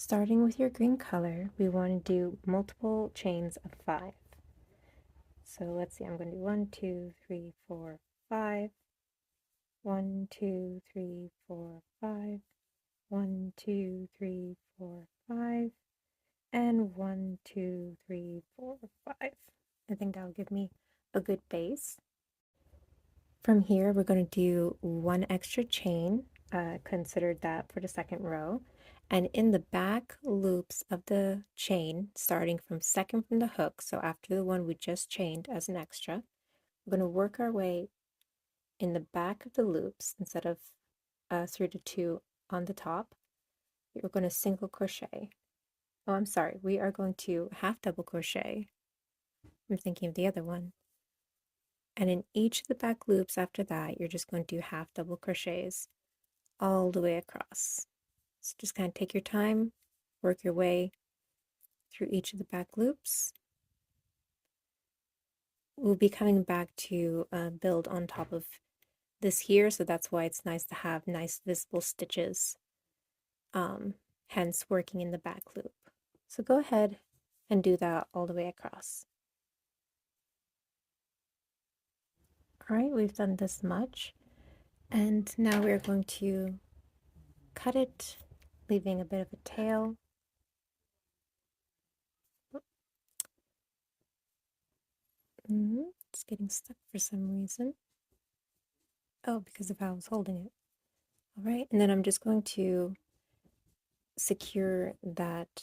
Starting with your green color, we want to do multiple chains of 5. So let's see, I'm going to do 1, 2, 3, 4, 5. 1, 2, 3, 4, 5. 1, 2, 3, 4, 5. And 1, 2, 3, 4, 5. I think that'll give me a good base. From here, we're going to do one extra chain, considered that for the second row. And in the back loops of the chain, starting from second from the hook, so after the one we just chained as an extra, we're going to work our way in the back of the loops instead of through the 2 on the top. We're going to single crochet. Oh, I'm sorry, we are going to half double crochet. I'm thinking of the other one. And in each of the back loops after that, you're just going to do half double crochets all the way across. So just kind of take your time, work your way through each of the back loops. We'll be coming back to build on top of this here, so that's why it's nice to have nice visible stitches, hence working in the back loop. So go ahead and do that all the way across. All right, we've done this much, and now we're going to cut it, leaving a bit of a tail. It's getting stuck for some reason. Oh, because of how I was holding it. All right, and then I'm just going to secure that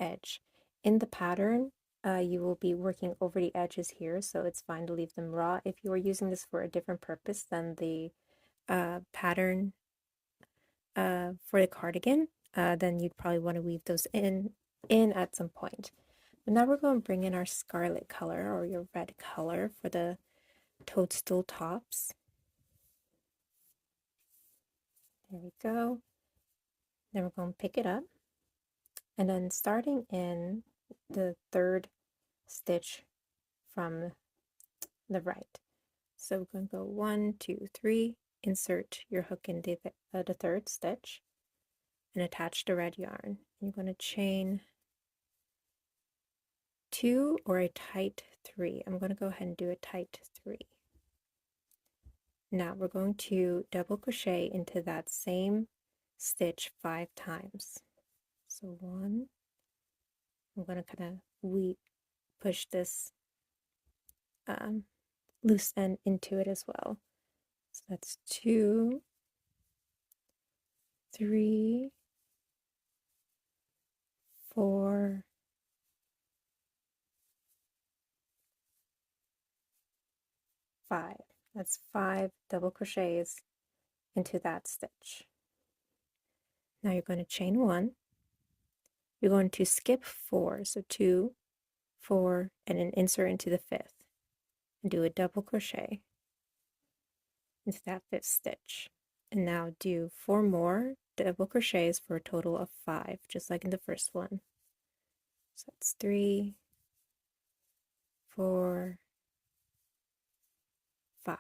edge. In the pattern, you will be working over the edges here, so it's fine to leave them raw. If you are using this for a different purpose than the pattern for the cardigan, then you'd probably want to weave those in at some point. But now we're going to bring in our scarlet color or your red color for the toadstool tops. There we go. Then we're going to pick it up, and then starting in the third stitch from the right. So we're going to go 1, 2, 3, insert your hook in the third stitch, and attach the red yarn. You're going to chain 2 or a tight 3. I'm going to go ahead and do a tight 3. Now we're going to double crochet into that same stitch 5 times. So 1, I'm going to kind of push this loose end into it as well. So that's 2, 3, 4, 5. That's 5 double crochets into that stitch. Now you're going to chain 1. You're going to skip 4, so 2, 4, and then insert into the 5th, and do a double crochet into that 5th stitch. And now do 4 more double crochets for a total of 5, just like in the first one. So that's 3, 4, 5.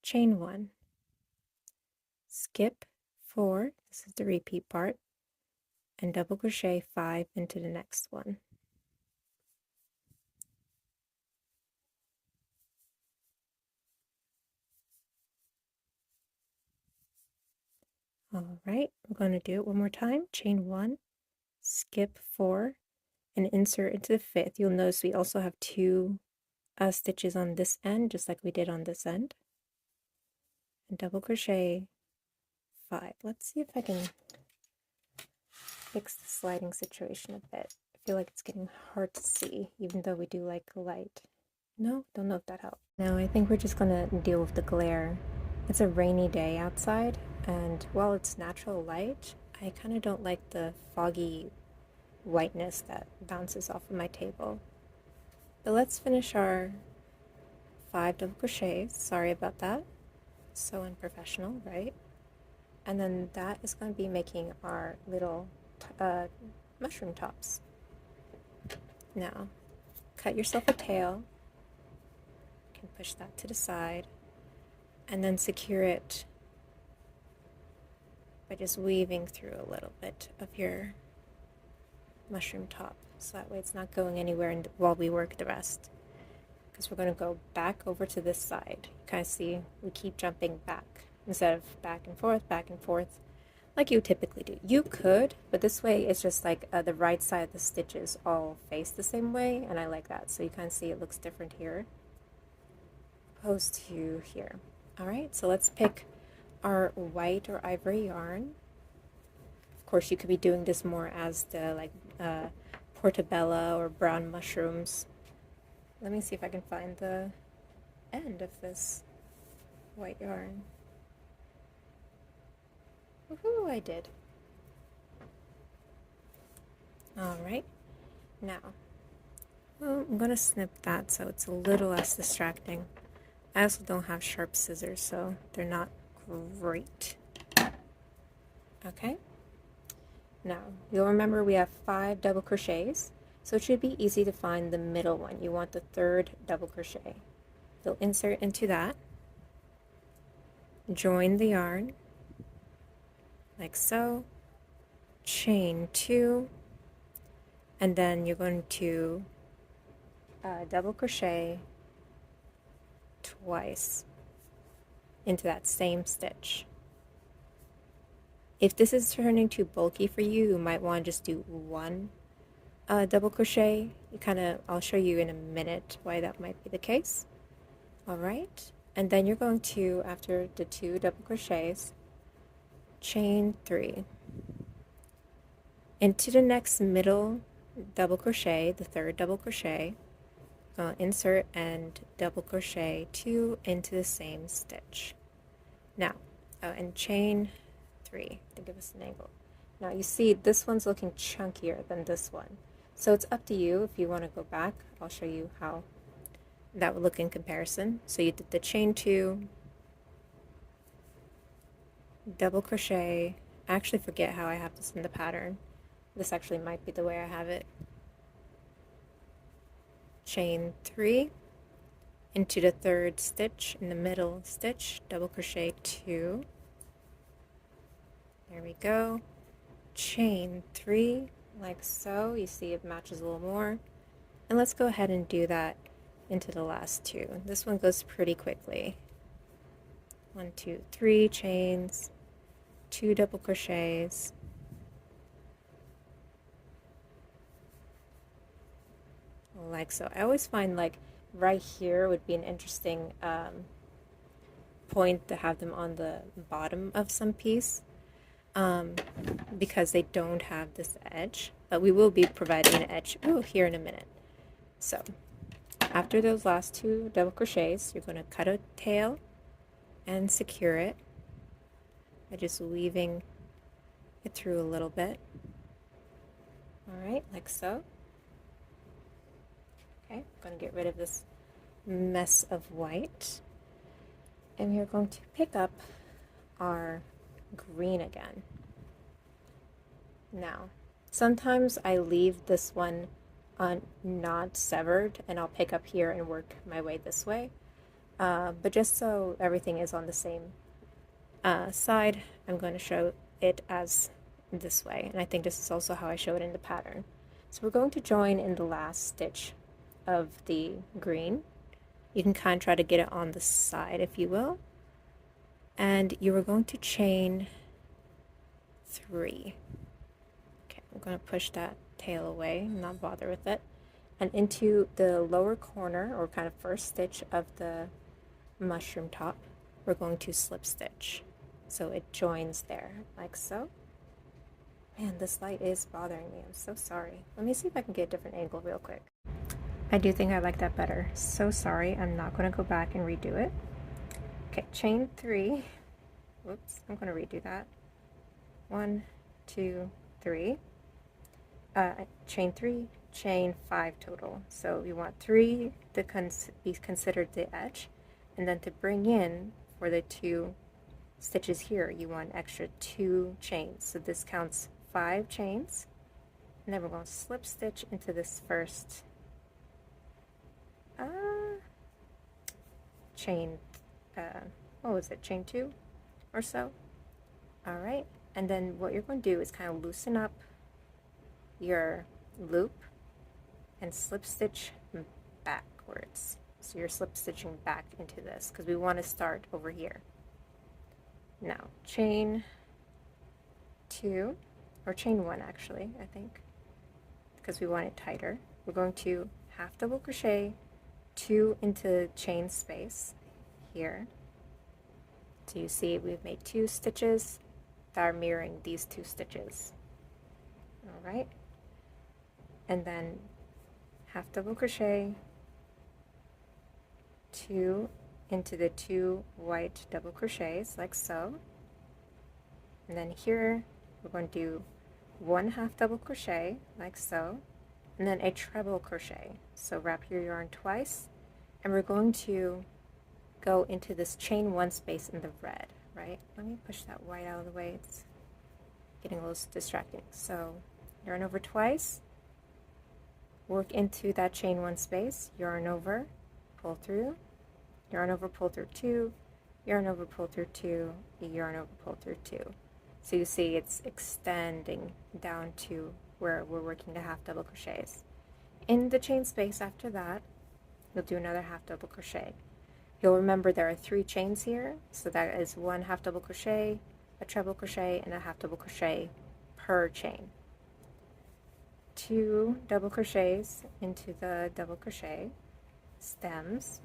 Chain 1. Skip 4, this is the repeat part, and double crochet 5 into the next one. All right, we're going to do it one more time. Chain 1, skip 4, and insert into the 5th. You'll notice we also have 2 stitches on this end, just like we did on this end. And double crochet 5. Let's see if I can fix the sliding situation a bit. I feel like it's getting hard to see, even though we do like light. No, don't know if that helped. No, I think we're just gonna deal with the glare. It's a rainy day outside, and while it's natural light, I kind of don't like the foggy whiteness that bounces off of my table. But let's finish our 5 double crochets. Sorry about that. So unprofessional, right? And then that is going to be making our little mushroom tops. Now, cut yourself a tail. You can push that to the side, and then secure it by just weaving through a little bit of your mushroom top, so that way it's not going anywhere while we work the rest. Because we're going to go back over to this side. You kind of see we keep jumping back instead of back and forth, like you typically do. You could, but this way it's just like the right side of the stitches all face the same way, and I like that. So you kind of see it looks different here opposed to here. Alright, so let's pick our white or ivory yarn. Of course, you could be doing this more as the portobello or brown mushrooms. Let me see if I can find the end of this white yarn. Woohoo, I did. Alright, now I'm going to snip that so it's a little less distracting. I also don't have sharp scissors, so they're not great. Okay, now you'll remember we have 5 double crochets, so it should be easy to find the middle one. You want the 3rd double crochet. You'll insert into that, join the yarn like so, chain 2, and then you're going to double crochet twice into that same stitch. If this is turning too bulky for you, you might want to just do 1 double crochet. I'll show you in a minute why that might be the case. Alright, and then you're going to, after the 2 double crochets, chain 3 into the next middle double crochet, the 3rd double crochet, insert and double crochet 2 into the same stitch. Now, and chain 3 to give us an angle. Now you see this one's looking chunkier than this one, so it's up to you if you want to go back. I'll show you how that would look in comparison. So you did the chain 2, double crochet. I actually forget how I have this in the pattern. This actually might be the way I have it. Chain 3 into the 3rd stitch in the middle stitch, double crochet 2. There we go. Chain 3 like so. You see it matches a little more. And let's go ahead and do that into the last 2. This one goes pretty quickly. 1, 2, 3 chains, 2 double crochets, like so. I always find like right here would be an interesting point to have them on the bottom of some piece, because they don't have this edge, but we will be providing an edge here in a minute. So after those last 2 double crochets, you're going to cut a tail and secure it by just weaving it through a little bit. Alright, like so. Okay, I'm going to get rid of this mess of white, and we're going to pick up our green again. Now, sometimes I leave this one not severed, and I'll pick up here and work my way this way, but just so everything is on the same side, I'm going to show it as this way, and I think this is also how I show it in the pattern. So we're going to join in the last stitch of the green. You can kind of try to get it on the side, if you will, and you are going to chain 3. Okay, I'm going to push that tail away and not bother with it, and into the lower corner, or kind of first stitch of the mushroom top, we're going to slip stitch so it joins there, like so. Man, this light is bothering me. I'm so sorry. Let me see if I can get a different angle real quick. I do think I like that better. So sorry. I'm not going to go back and redo it. Okay, chain 3. Whoops, I'm going to redo that. 1, 2, 3. Chain 3, chain 5 total. So we want 3 to be considered the edge, and then to bring in for the 2 stitches here, you want an extra 2 chains. So this counts 5 chains, and then we're going to slip stitch into this first chain, what was it, chain 2 or so. Alright, And then what you're going to do is kind of loosen up your loop and slip stitch backwards. So you're slip stitching back into this because we want to start over here. Now chain 2, or chain 1 actually, I think, because we want it tighter. We're going to half double crochet 2 into chain space here. So you see we've made 2 stitches that are mirroring these 2 stitches. Alright, and then half double crochet 2 into the 2 white double crochets like so, and then here we're going to do 1 half double crochet like so, and then a treble crochet. So wrap your yarn twice, and we're going to go into this chain 1 space in the red, right? Let me push that white out of the way, it's getting a little distracting. So yarn over twice, work into that chain 1 space, yarn over, pull through, yarn over, pull through 2, yarn over, pull through 2, yarn over, pull through 2. So you see it's extending down to where we're working the half double crochets. In the chain space after that, you'll do another half double crochet. You'll remember there are 3 chains here, so that is 1 half double crochet, a treble crochet, and a half double crochet per chain. 2 double crochets into the double crochet stems,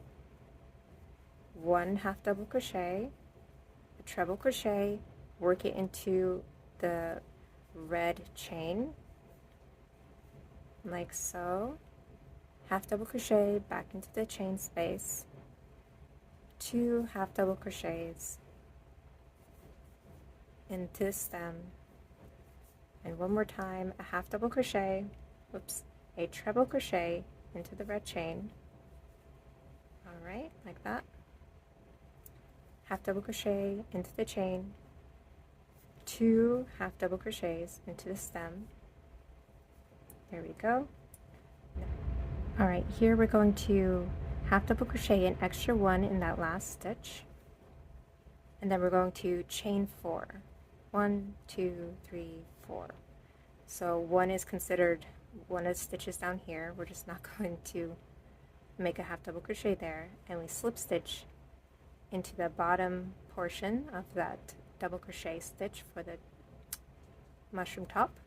1 half double crochet, a treble crochet, work it into the red chain like so, half double crochet back into the chain space, 2 half double crochets into the stem, and one more time a half double crochet, a treble crochet into the red chain. Alright, like that. Half double crochet into the chain, 2 half double crochets into the stem. There we go. Alright, here we're going to half double crochet an extra 1 in that last stitch, and then we're going to chain 4. 1, 2, 3, 4. So 1 is considered one of the stitches down here. We're just not going to make a half double crochet there, and we slip stitch into the bottom portion of that double crochet stitch for the mushroom top,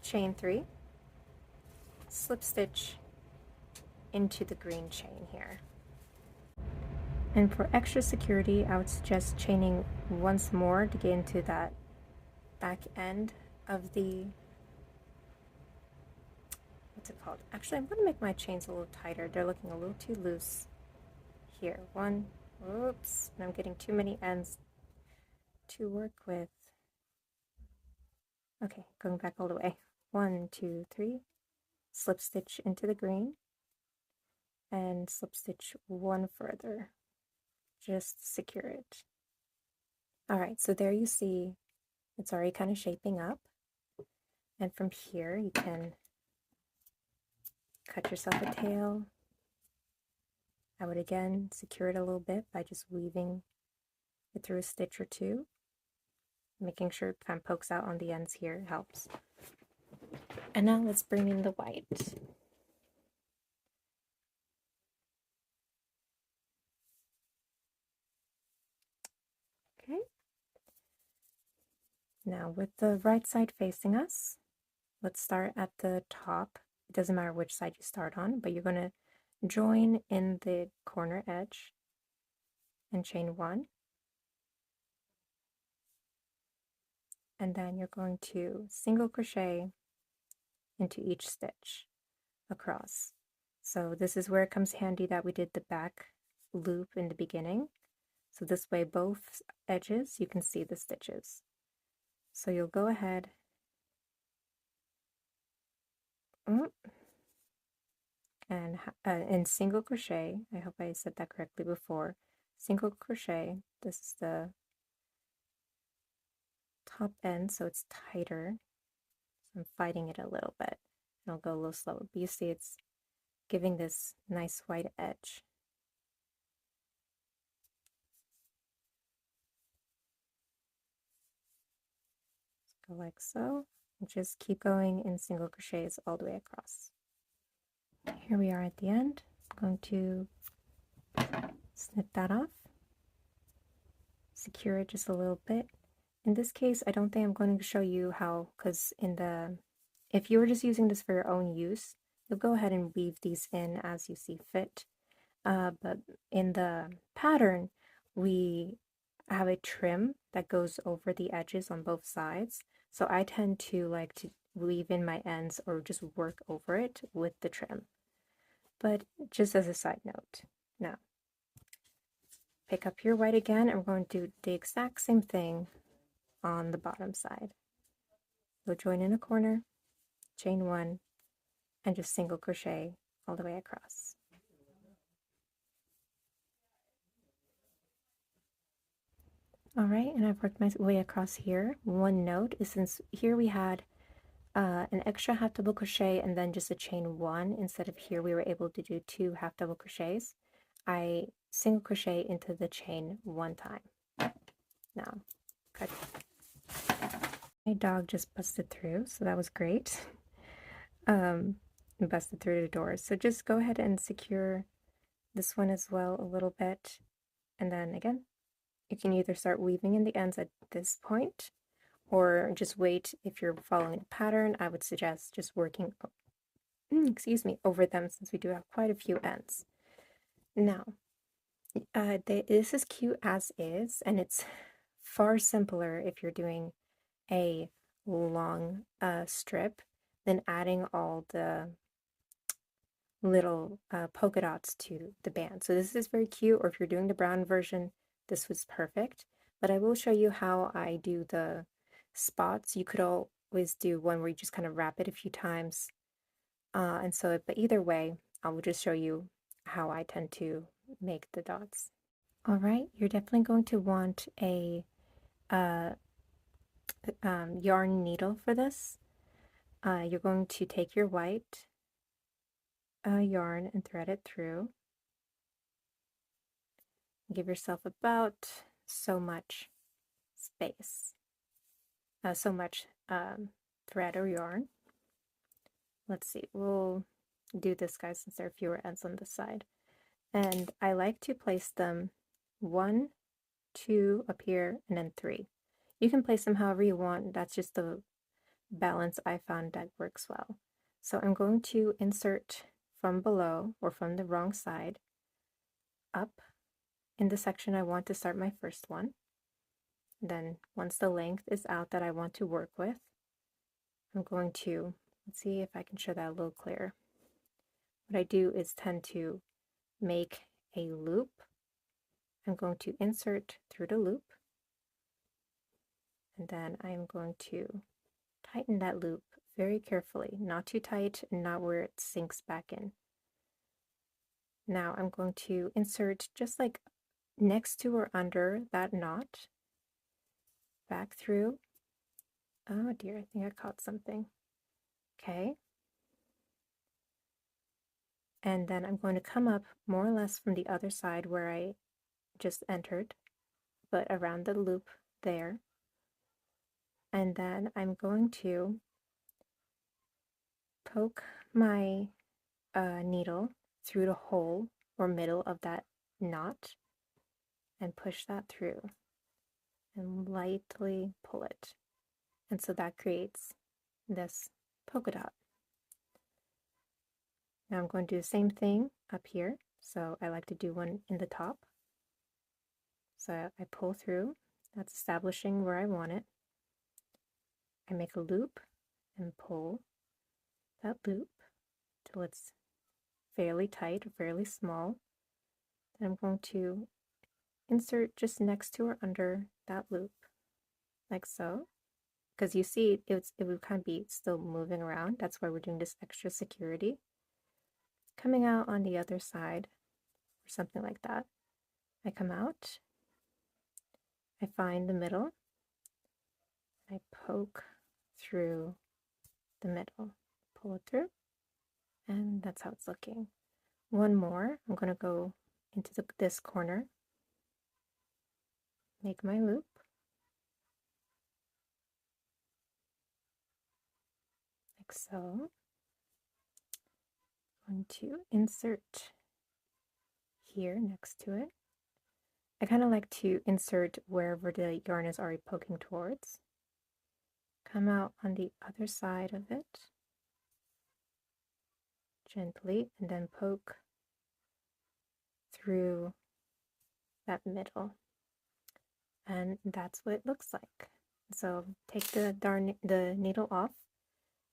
chain 3, slip stitch into the green chain here. And for extra security, I would suggest chaining once more to get into that back end of the, what's it called? Actually, I'm going to make my chains a little tighter. They're looking a little too loose here. 1, oops, and I'm getting too many ends to work with. Okay, going back all the way. 1, 2, 3, slip stitch into the green, and slip stitch 1 further. Just secure it. Alright, so there you see it's already kind of shaping up, and from here you can cut yourself a tail. I would again secure it a little bit by just weaving it through a stitch or 2. Making sure it kind of pokes out on the ends here helps. And now let's bring in the white. Okay. Now with the right side facing us, let's start at the top. It doesn't matter which side you start on, but you're going to join in the corner edge and chain 1. And then you're going to single crochet into each stitch across. So this is where it comes handy that we did the back loop in the beginning. So this way both edges you can see the stitches. So you'll go ahead and single crochet. I hope I said that correctly before. Single crochet. This is the top end, so it's tighter. So I'm fighting it a little bit, and I'll go a little slower. But you see it's giving this nice white edge. Go like so, and just keep going in single crochets all the way across. Here we are at the end. I'm going to snip that off, secure it just a little bit. In this case, I don't think I'm going to show you how, because if you were just using this for your own use, you'll go ahead and weave these in as you see fit. But in the pattern, we have a trim that goes over the edges on both sides. So I tend to like to weave in my ends or just work over it with the trim. But just as a side note, now pick up your white again, and we're going to do the exact same thing on the bottom side. We'll join in a corner, chain one, and just single crochet all the way across. All right, and I've worked my way across here. One note is, since here we had an extra half double crochet and then just a chain one, instead of here we were able to do 2 half double crochets, I single crochet into the chain one time. Now, cut. My dog just busted through, so that was great. Busted through the doors. So just go ahead and secure this one as well a little bit, and then again, you can either start weaving in the ends at this point, or just wait. If you're following a pattern, I would suggest just working, excuse me, over them, since we do have quite a few ends. Now, this is cute as is, and it's far simpler if you're doing a long strip than adding all the little polka dots to the band. So this is very cute, or if you're doing the brown version, this was perfect. But I will show you how I do the spots. You could always do one where you just kind of wrap it a few times. But either way, I will just show you how I tend to make the dots. All right, you're definitely going to want a yarn needle for this. You're going to take your white yarn and thread it through. Give yourself about so much space, so much thread or yarn. Let's see, we'll do this, guys, since there are fewer ends on this side. And I like to place them 1, 2 up here, and then 3. You can place them however you want. That's just the balance I found that works well. So I'm going to insert from below, or from the wrong side, up in the section I want to start my first one. Then once the length is out that I want to work with, I'm going to, let's see if I can show that a little clearer. What I do is tend to make a loop. I'm going to insert through the loop, and then I'm going to tighten that loop very carefully, not too tight and not where it sinks back in. Now I'm going to insert just like next to or under that knot, back through. Oh dear, I think I caught something. Okay. And then I'm going to come up more or less from the other side where I just entered, but around the loop there. And then I'm going to poke my needle through the hole or middle of that knot and push that through and lightly pull it. And so that creates this polka dot. Now I'm going to do the same thing up here. So I like to do one in the top. So I pull through, that's establishing where I want it. I make a loop and pull that loop till it's fairly tight or fairly small. Then I'm going to insert just next to or under that loop, like so. Because you see, it would kind of be still moving around. That's why we're doing this extra security. Coming out on the other side, or something like that. I come out, I find the middle, I poke through the middle, pull it through, and that's how it's looking. One more, I'm going to go into this corner, make my loop, so. I'm going to insert here next to it. I kind of like to insert wherever the yarn is already poking towards. Come out on the other side of it gently and then poke through that middle. And that's what it looks like. So take the needle off.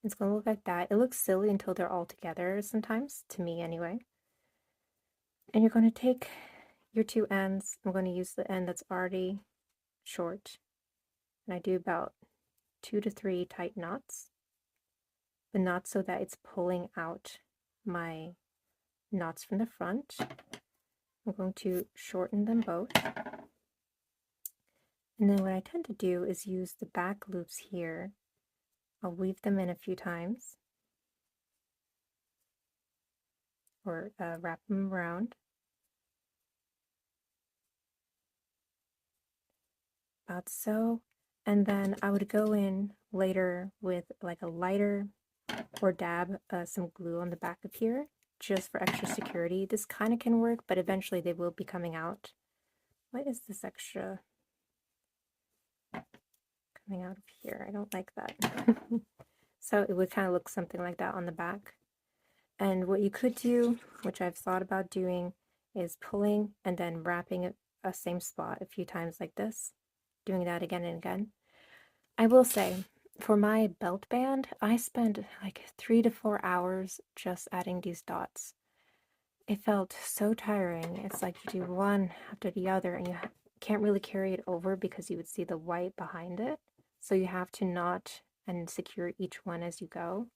It's going to look like that. It looks silly until they're all together sometimes, to me anyway. And you're going to take your two ends. I'm going to use the end that's already short. And I do about 2 to 3 tight knots. The knots so that it's pulling out my knots from the front. I'm going to shorten them both. And then what I tend to do is use the back loops here. I'll weave them in a few times. Or wrap them around. About so. And then I would go in later with like a lighter or dab some glue on the back of here just for extra security. This kind of can work, but eventually they will be coming out. What is this extra coming out of here? I don't like that. So it would kind of look something like that on the back. And what you could do, which I've thought about doing, is pulling and then wrapping a same spot a few times like this, doing that again and again. I will say, for my belt band, I spent like 3 to 4 hours just adding these dots. It felt so tiring. It's like you do one after the other and you can't really carry it over because you would see the white behind it. So you have to knot and secure each one as you go.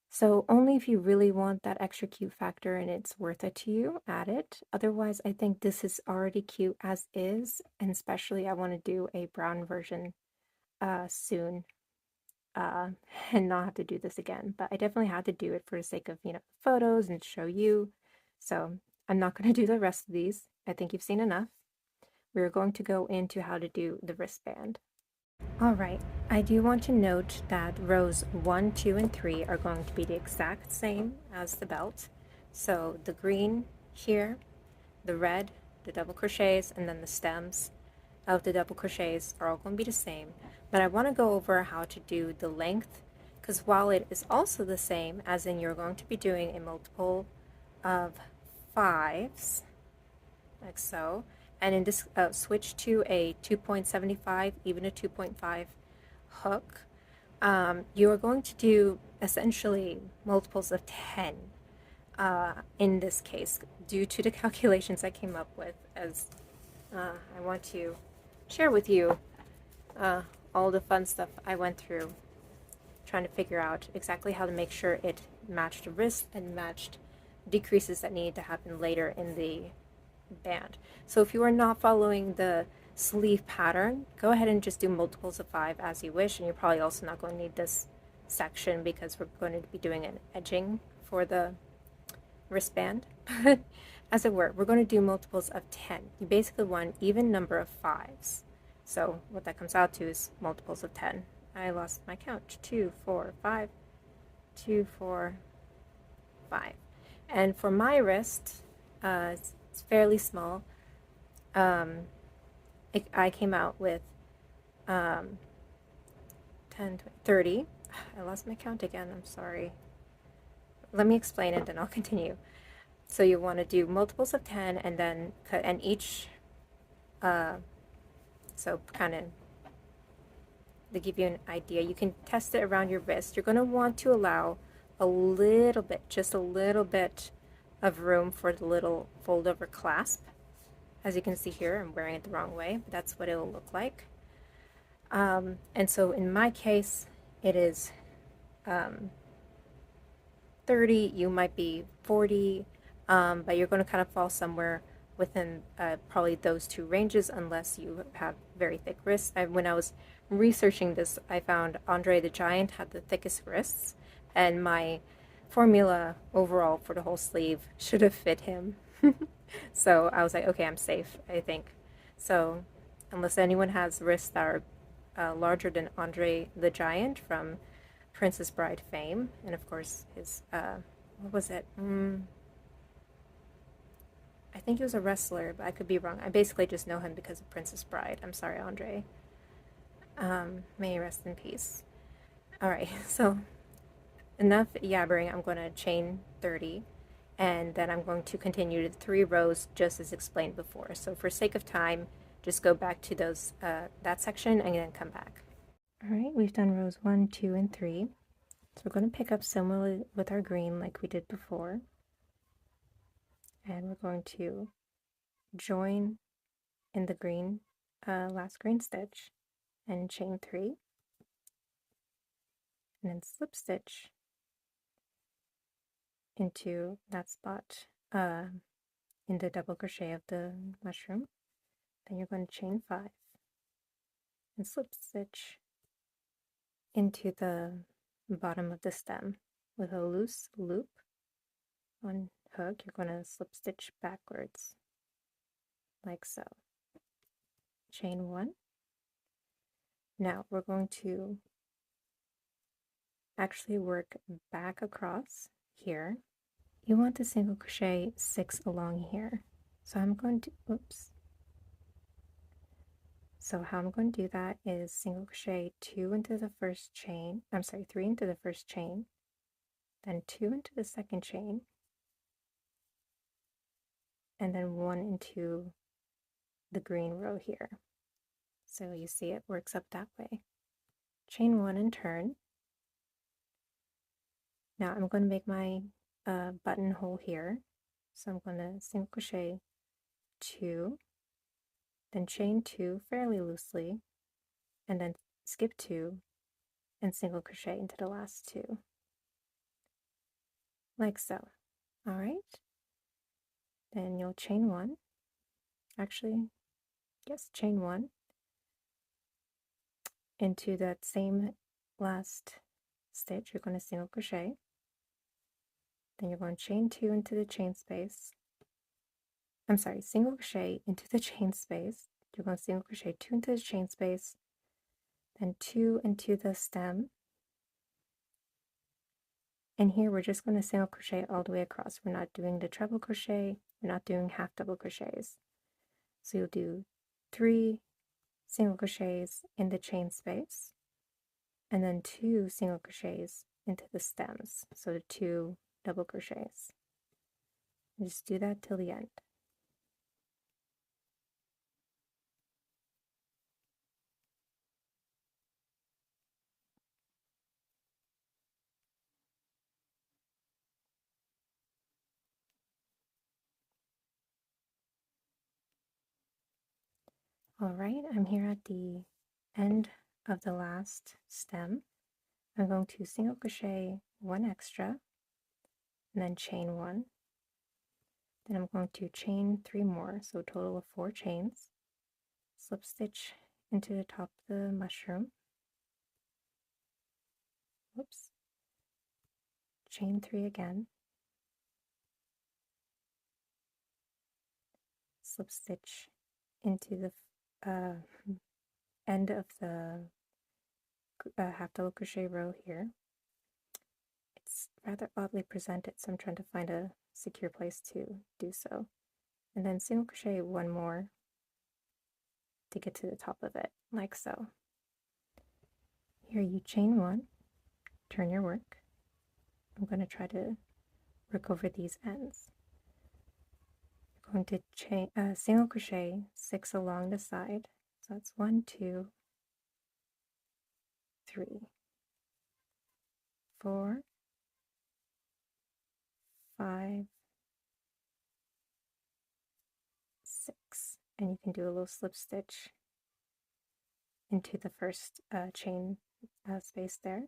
So only if you really want that extra cute factor and it's worth it to you, add it. Otherwise, I think this is already cute as is, and especially I want to do a brown version soon and not have to do this again. But I definitely had to do it for the sake of, photos and show you. So I'm not going to do the rest of these. I think you've seen enough. We're going to go into how to do the wristband. Alright, I do want to note that rows 1, 2, and 3 are going to be the exact same as the belt. So the green here, the red, the double crochets, and then the stems of the double crochets are all going to be the same. But I want to go over how to do the length, because while it is also the same, as in you're going to be doing a multiple of 5s, like so, and in this switch to a 2.75, even a 2.5 hook, you are going to do essentially multiples of 10 in this case, due to the calculations I came up with, as I want to share with you all the fun stuff I went through trying to figure out exactly how to make sure it matched the wrist and matched decreases that needed to happen later in the band. So if you are not following the sleeve pattern, go ahead and just do multiples of 5 as you wish, and you're probably also not going to need this section because we're going to be doing an edging for the wristband. But as it were, we're going to do multiples of 10. You basically want an even number of 5s. So what that comes out to is multiples of 10. I lost my count. 2, 4, 5, 2, 4, 5. And for my wrist, it's fairly small. I came out with 10, 20, 30. I lost my count again. I'm sorry. Let me explain it, then I'll continue. So you want to do multiples of 10 and then cut, and each, so kind of to give you an idea, you can test it around your wrist. You're going to want to allow a little bit, just a little bit of room for the little fold over clasp. As you can see here, I'm wearing it the wrong way, but that's what it'll look like. And so in my case, it is 30, you might be 40, but you're going to kind of fall somewhere within probably those two ranges unless you have very thick wrists. When I was researching this, I found Andre the Giant had the thickest wrists, and my formula overall for the whole sleeve should have fit him. So I was like, okay, I'm safe, I think. So unless anyone has wrists that are larger than Andre the Giant from Princess Bride fame, and of course his, what was it? I think he was a wrestler, but I could be wrong. I basically just know him because of Princess Bride. I'm sorry, Andre. May he rest in peace. Alright, so enough yabbering. I'm going to chain 30, and then I'm going to continue to 3 rows just as explained before. So for sake of time, just go back to those that section and then come back. Alright, we've done rows 1, 2, and 3. So we're going to pick up similarly with our green like we did before. And we're going to join in the green last green stitch and chain 3, and then slip stitch into that spot in the double crochet of the mushroom. Then you're going to chain 5 and slip stitch into the bottom of the stem with a loose loop on hook. You're going to slip stitch backwards like so. Chain 1. Now we're going to actually work back across here. You want to single crochet 6 along here. So I'm going to, oops. So how I'm going to do that is single crochet 2 into the first chain, 3 into the first chain, then 2 into the second chain, and then 1 into the green row here. So you see it works up that way. Chain 1 and turn. Now I'm going to make my buttonhole here. So I'm going to single crochet 2, then chain 2 fairly loosely, and then skip 2 and single crochet into the last 2. Like so. Alright. Then you'll chain 1. Actually, yes, chain 1 into that same last stitch. You're going to single crochet. Then you're going to chain 2 into the chain space. Single crochet into the chain space. You're going to single crochet 2 into the chain space, then 2 into the stem. And here we're just going to single crochet all the way across. We're not doing the treble crochet, we're not doing half double crochets. So you'll do 3 single crochets in the chain space, and then 2 single crochets into the stems, so the 2 double crochets. And just do that till the end. Alright, I'm here at the end of the last stem. I'm going to single crochet 1 extra, and then chain 1. Then I'm going to chain 3 more, so a total of 4 chains. Slip stitch into the top of the mushroom. Whoops. Chain 3 again. Slip stitch into the end of the half double crochet row here. It's rather oddly presented, so I'm trying to find a secure place to do so. And then single crochet 1 more to get to the top of it, like so. Here you chain 1, turn your work. I'm going to try to work over these ends. You're going to chain single crochet 6 along the side. So that's 1, 2, 3, 4, 5, 6, and you can do a little slip stitch into the first chain space there.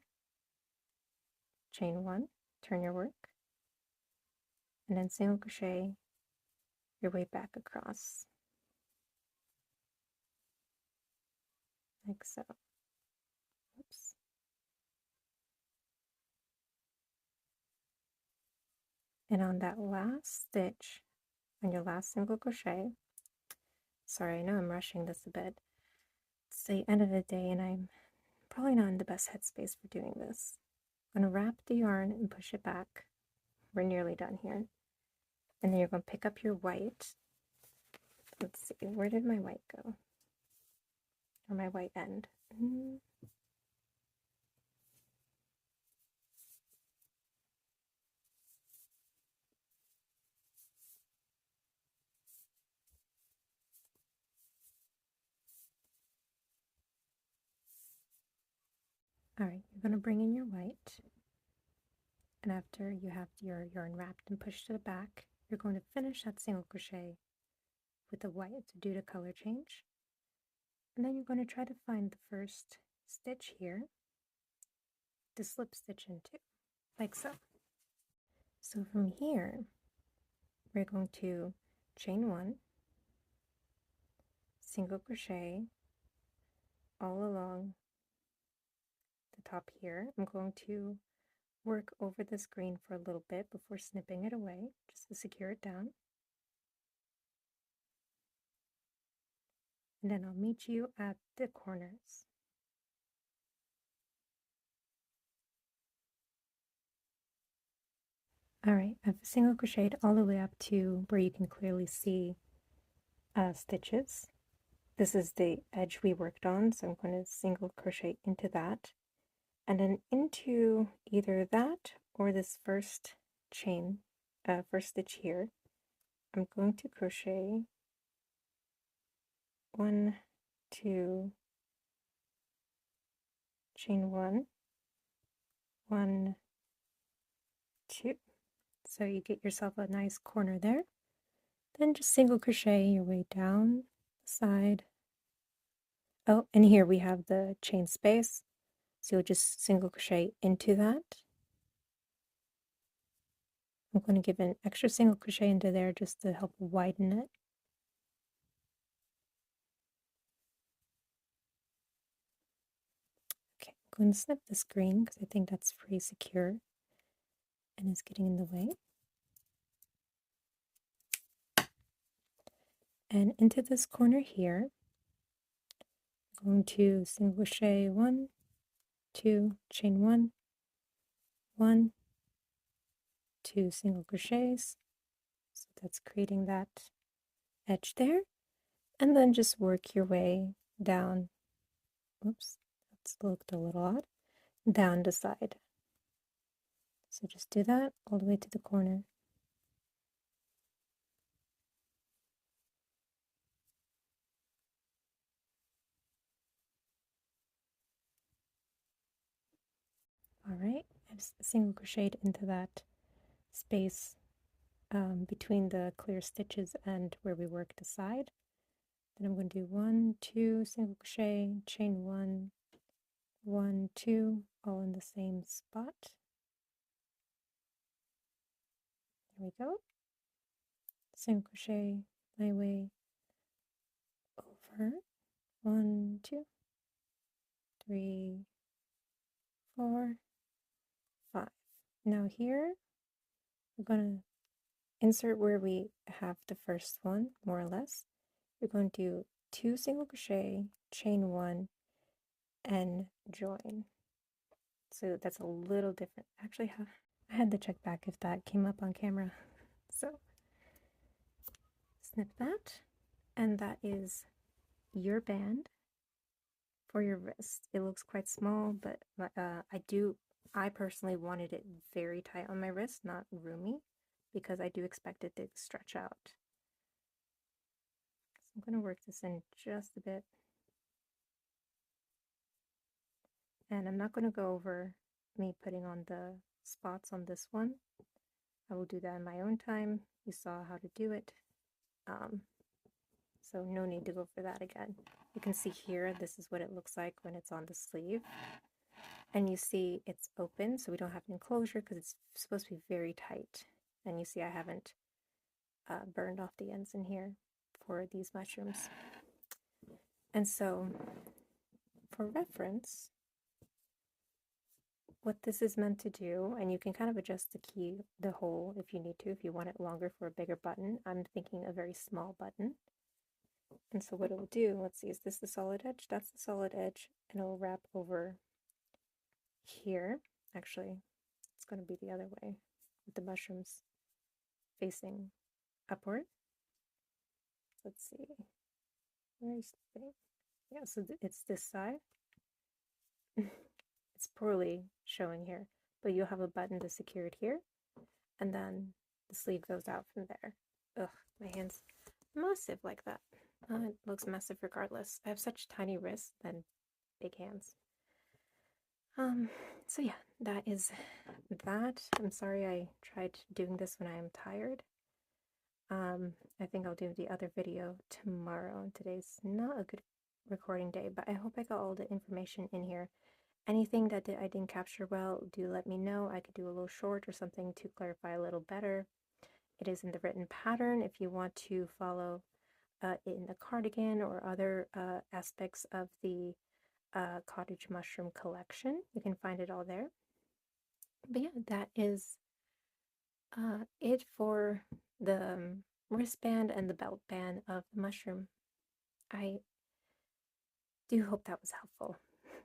Chain 1, turn your work, and then single crochet your way back across, like so. Oops. And on that last stitch, on your last single crochet, sorry, I know I'm rushing this a bit. It's the end of the day and I'm probably not in the best headspace for doing this. I'm going to wrap the yarn and push it back. We're nearly done here. And then you're going to pick up your white. Let's see, where did my white go? Or my white end? Alright, you're going to bring in your white. And after you have your yarn wrapped and pushed to the back, you're going to finish that single crochet with the white to do the color change. And then you're going to try to find the first stitch here to slip stitch into, like so. So from here, we're going to chain 1, single crochet all along the top here. I'm going to work over this green for a little bit before snipping it away, just to secure it down. And then I'll meet you at the corners. Alright, I've single crocheted all the way up to where you can clearly see stitches. This is the edge we worked on, so I'm going to single crochet into that. And then into either that or this first chain, first stitch here, I'm going to crochet 1, 2, chain 1, 1, 2. So you get yourself a nice corner there. Then just single crochet your way down the side. Oh, and here we have the chain space. So you'll just single crochet into that. I'm going to give an extra single crochet into there just to help widen it. Okay, I'm going to snip this green because I think that's pretty secure and is getting in the way. And into this corner here, I'm going to single crochet 1, 2, chain 1, 1, 2 single crochets. So that's creating that edge there. And then just work your way down. Oops, that's looked a little odd. Down the side. So just do that all the way to the corner. Alright, I've single crocheted into that space between the clear stitches and where we worked the side. Then I'm going to do 1, 2 single crochet, chain 1, 1, 2, all in the same spot. There we go. Single crochet my way over. 1, 2, 3, 4, 5. Now here we're going to insert where we have the first one, more or less. We're going to do 2 single crochet, chain 1, and join. So that's a little different. Actually, I had to check back if that came up on camera. So snip that, and that is your band for your wrist. It looks quite small, but I personally wanted it very tight on my wrist, not roomy, because I do expect it to stretch out. So I'm going to work this in just a bit. And I'm not going to go over me putting on the spots on this one. I will do that in my own time. You saw how to do it. So no need to go for that again. You can see here, this is what it looks like when it's on the sleeve. And you see it's open, so we don't have an enclosure because it's supposed to be very tight. And you see I haven't burned off the ends in here for these mushrooms. And so for reference, what this is meant to do, and you can kind of adjust the hole if you need to, if you want it longer for a bigger button. I'm thinking a very small button. And so what it will do, let's see, is this the solid edge? That's the solid edge, and it'll wrap over here. Actually, it's going to be the other way with the mushrooms facing upward. Let's see. Where's the thing? Yeah, so it's this side. It's poorly showing here, but you'll have a button to secure it here, and then the sleeve goes out from there. Ugh, my hand's massive like that. It looks massive regardless. I have such tiny wrists and big hands. So yeah, that is that. I'm sorry I tried doing this when I am tired. I think I'll do the other video tomorrow. Today's not a good recording day, but I hope I got all the information in here. Anything that I didn't capture well, do let me know. I could do a little short or something to clarify a little better. It is in the written pattern if you want to follow in the cardigan or other aspects of the cottage mushroom collection. You can find it all there. But yeah, that is it for the wristband and the belt band of the mushroom. I do hope that was helpful.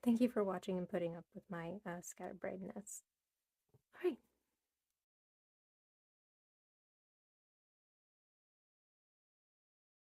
Thank you for watching and putting up with my scatterbrainedness. All right,